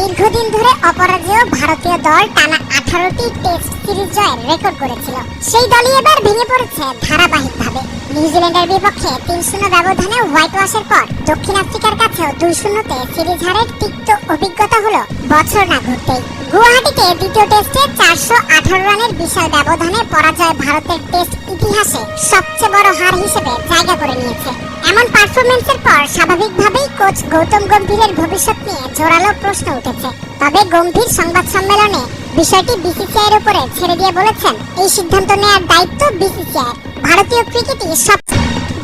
দীর্ঘদিন ধরে অপরাজেয় ভারতীয় দল টানা 18টি টেস্ট সিরিজ জয়ের রেকর্ড করেছিল। সেই দলই এবার ভেঙে পড়েছে ধারাবাহিকভাবে। নিউজিল্যান্ডের বিপক্ষে 3-0 ব্যবধানে হোয়াইট ওয়াশের পর দক্ষিণ আফ্রিকার কাছেও 2-0 সিরিজ হারের তিক্ত অভিজ্ঞতা হলো বছর না ঘুরতেই। গুয়াহাটিতে দ্বিতীয় টেস্টে 418 রানের বিশাল ব্যবধানে পরাজয় ভারতের টেস্ট ইতিহাসে সবচেয়ে বড় হার হিসেবে জায়গা করে নিয়েছে। এমন পারফরম্যান্সের পর স্বাভাবিকভাবেই কোচ গৌতম গম্ভীরের ভবিষ্যৎ নিয়ে জোরালো প্রশ্ন উঠেছে। তবে গম্ভীর সংবাদ সম্মেলনে বিষয়টি বিসিসিআইয়ের উপরে ছেড়ে দিয়ে বলেছেন, এই সিদ্ধান্ত নেওয়ার দায়িত্ব বিসিসিআইয়ের। ভারতীয় ক্রিকেটই সব।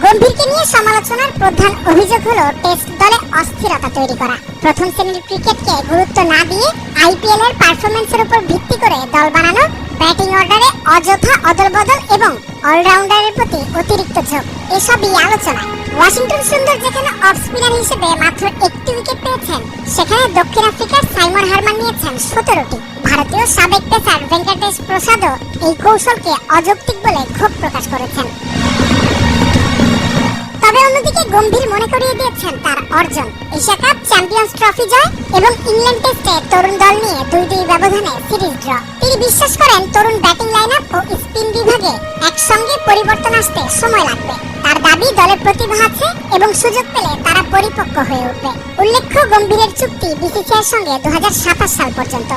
গম্ভীরকে নিয়ে সমালোচনার প্রধান অভিযোগ হলো টেস্ট দলে অস্থিরতা তৈরি করা। প্রথম শ্রেণীর ক্রিকেটকে গুরুত্ব না দিয়ে আইপিএল এর পারফরম্যান্সের উপর ভিত্তি করে দল বানানো, ব্যাটিং অর্ডারে অযথা অদলবদল এবং অলরাউন্ডারের প্রতি অতিরিক্ত ঝোঁক, এসবই আলোচনায়। ওয়াশিংটন সুন্দর যেখানে অফ স্পিনার হিসেবে মাত্র 1টি উইকেট পেয়েছেন, সেখানে দক্ষিণ আফ্রিকার সাইমন হারমান নিয়েছেন 17টি। ভারতীয় সাবেক পেসার ভেঙ্কটেশ প্রসাদও এই কৌশলকে অযৌক্তিক বলে ক্ষোভ প্রকাশ করেছেন। তবে অন্যদিকে গম্ভীর মনে করিয়ে দিয়েছেন তার অর্জন, এশিয়া কাপ, চ্যাম্পিয়ন্স ট্রফি জয় এবং ইংল্যান্ড টেস্টে তরুণ দল নিয়ে 2-2 ব্যবধানে সিরিজ ড্র। তিনি বিশ্বাস করেন তরুণ ব্যাটিং লাইনআপ ও স্পিন বিভাগে একসঙ্গে পরিবর্তন আসতে সময় লাগবে। তার দাবি, দলের প্রতিভা আছে এবং সুযোগ পেলে তারা পরিপক্ক হয়ে উঠবে। উল্লেখ্য, গম্ভীরের চুক্তি বিসিসিআইয়ের সঙ্গে 2027 সাল পর্যন্ত।